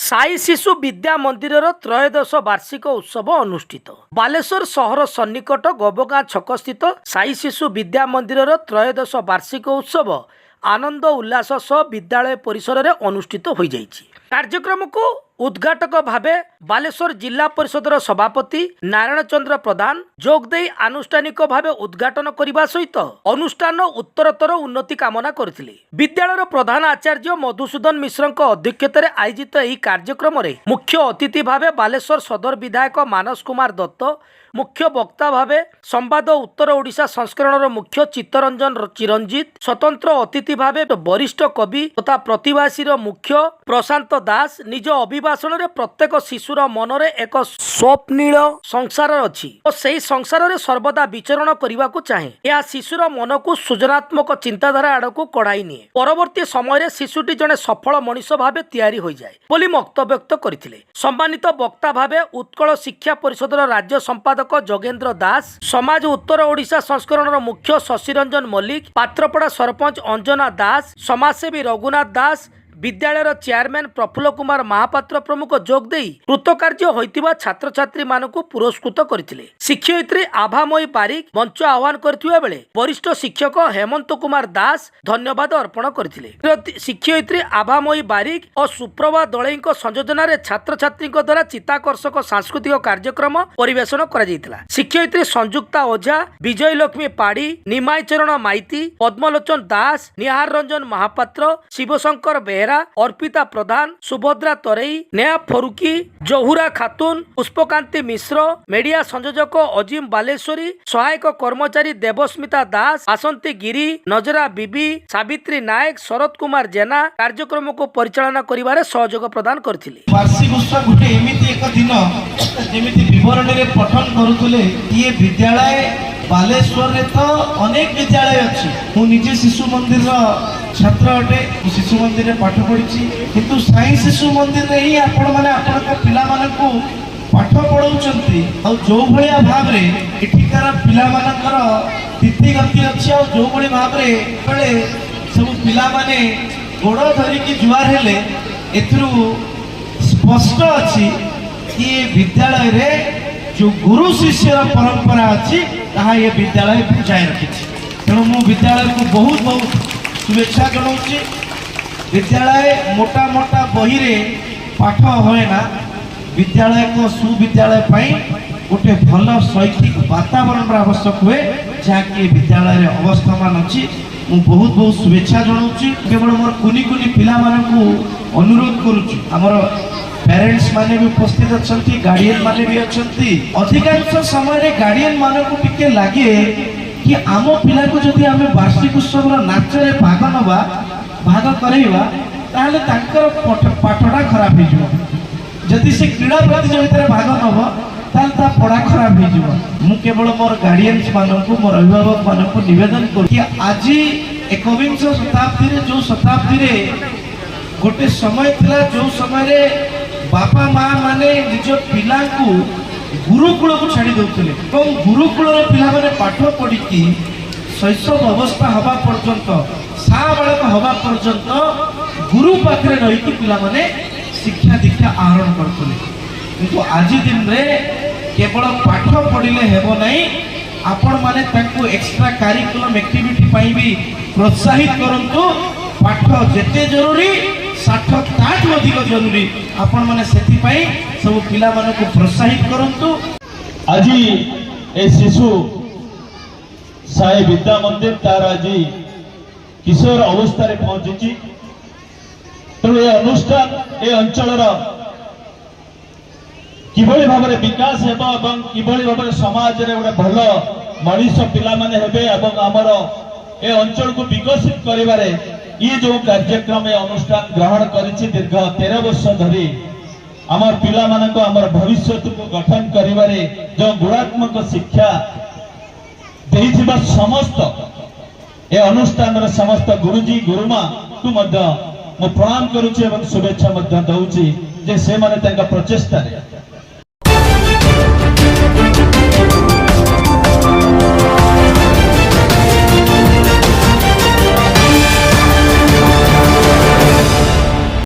साई शिशु विद्या मंदिर त्रयोदश वार्षिक उत्सव अनुष्ठित। बालेश्वर सहर सन्निकट गोबगाँ छक स्थित साई शिशु विद्या मंदिर त्रयोदश वार्षिक उत्सव आनंद उल्लास सह विद्यालय परिसर में अनुष्ठित हो जाइछि। कार्यक्रम को उद्घाटक भावे बालेश्वर जिला परिषदर सभापति नारायण चंद्र प्रधान जोगदे आनुष्ठानिक भावे उद्घाटन करने सहित अनुष्ठान उत्तरोत्तर उन्नति कामना करथिले। विद्यालयर प्रधान आचार्य मधुसूदन मिश्र अध्यक्षतार आयोजित यह कार्यक्रम में मुख्य अतिथि भावे बालेश्वर सदर विधायक मानस कुमार दत्त, मुख्य वक्ता भावे संवाद उत्तर ओडिशा संस्करणर मुख्य चित्तरंजन चिरंजीत, स्वतंत्र अतिथि भावे वरिष्ठ कवि तथा प्रतिभासीर मुख्य प्रशांत दास निज अभिभाषण रे प्रत्येक शिशुर मनरे एक स्वप्निल संसार अछि और सेही संसार रे सर्वदा विचरण करने को चाहे। यह शिशुर मन को सृजनात्मक चिंताधारा आड़क कढ़ाई निए। परवर्ती समय रे शिशुटी जने सफल मनीष भावे तैयारी हो जाए बोली मत व्यक्त करथिले। सम्मानित वक्ता भावे उत्कल शिक्षा परिषदर राज्य संपादक जोगेन्द्र दास, समाज उत्तर ओडिशा संस्करणर मुख्य शशिरंजन मल्लिक, पात्रपड़ा सरपंच अंजना दास, समाजसेवी रघुनाथ दास, विद्यालयर चेयरमैन प्रफुल्ल कुमार महापात्र प्रमुख जोगदे कृतकार्य होइतिबा छात्र छात्री मानकु पुरस्कृत करथिले। शिक्षयित्री आभामयी पारिक मंच आह्वान करथिबा बेले वरिष्ठ शिक्षक हेमंत कुमार दास धन्यवाद अर्पण करथिले। शिक्षयित्री आभामयी बारिक और सुप्रभा दलईक संयोजन रे छात्र छात्री द्वारा चित्ताकर्षक सांस्कृतिक कार्यक्रम परिवेषण करा जायतिला। शिक्षयित्री संयुक्ता ओझा, विजय लक्ष्मी पाड़ी, निमाई चरण माइती, पद्मलोचन दास, निहार रंजन महापात्र, शिवशंकर बेहरा, अर्पिता प्रधान, सुभद्रा तरेई, नेहा फरुकी, जहुरा खातून, पुष्पकांति मिश्र, मीडिया संयोजक अजिम बालेश्वरी, सहायक कर्मचारी देवस्मिता दास, आसंती गिरी, नजरा बीबी, सावित्री नायक, शरद कुमार जेना कार्यक्रम को परिचालना करिवारे सहयोग प्रदान करथिले। वार्षिक उत्सव गुटे एमिति एक दिन जेमिति विवरण रे पठन करूतले। ये विद्यालय बालेश्वर रे तो अनेक विद्यालय अछि। मु निजे शिशु मंदिर छात्र अटे, शिशु मंदिर में पाठ पढ़ी, किंतु साई शिशु मंदिर रे ही आपण माने आपण पिला मानकु पाठ पढ़ाउचंती और जो भलिया भाव रे एठिकार पिला मानकर तिथि गति अछि और जो भली भाव रे बळे सब पिला माने गोड़ धरि की जुआर हेले एथरु स्पष्ट अछि कि विद्यालय रे जो गुरु शिष्य परंपरा अछि ताहा ये विद्यालय बजाय रखी। तेणु मु विद्यालय को बहुत बहुत शुभेच्छा जनाऊँगी। विद्यालय मोटा मोटा बही रे पाठ होए ना, विद्यालय को सुविद्यालय पाई गोटे भल शैक्षिक वातावरण आवश्यक हुए जहाँकि विद्यालय रे अवस्थामान अच्छी। मु बहुत बहुत शुभेच्छा जनाऊँगी। केवल मोर कुनी कुनी पिला मानकु अनुरोध करुच्ची, आमर पेरेंट्स माने भी उपस्थित अच्छी, गार्डियन माने भी अच्छी। अधिकांश समय गार्डियन मानकु टिके लागे कि आम पिला को जदि आम वार्षिक उत्सव नाच रे भाग नवा भाग करवा ताहले तांकर पाठटा खराब हो। जदि से क्रीड़ा प्रतियोगिता भाग नब ताहले ता पढ़ा खराब हो। मु केवल मोर गार्डियंस मानकु मोर अभिभावक मानकु निवेदन कर कि आज एकविंश शताब्दी रे जो शताब्दी रे गोटे समय थिला जो समय रे बापा माँ माने निज पिला को गुरुकुल को छाड़ी दौले और गुरुकुल पिला माने पाठ पढ़ी शैशव अवस्था हवा पर्यंत साबालक हवा पर्यंत गुरु पाखे रही पिला माने शिक्षा दीक्षा आहरण करते। किंतु आज दिन रे केवल पाठ पढ़िले हेबो नहीं, आपण माने तांको एक्स्ट्रा करिकुलम एक्टिविटी पाई भी प्रोत्साहित करंतु। पाठ जेते जरूरी साठ ताठ अधिक जरूरी, आपण माने सेति पाई सब पिला माने को प्रोत्साहित करंतु। आज ए शिशु साई विद्या मंदिर तार आज किशोर अवस्था रे पहुंची। तेणु ए अनुष्ठान ए अंचल किभली भाव में विकास हेबो एवं किभली भाव में समाज रे गोटे भल मनीष पिला माने हेबे एवं आमर ए अंचल को विकसित करिवारे ये जो कार्यक्रम अनुष्ठान ग्रहण करिछि दीर्घ 13 वर्ष धरी आमर पिला मानको आमर भविष्य को गठन करिवारे जो गुणात्मक शिक्षा देइथिबा समस्त ए अनुष्ठान रे समस्त गुरुजी गुरुमा को मध्य मु प्रणाम करूछि एवं शुभेच्छा मध्य दउछि जे से माने तांका प्रचेष्टा रे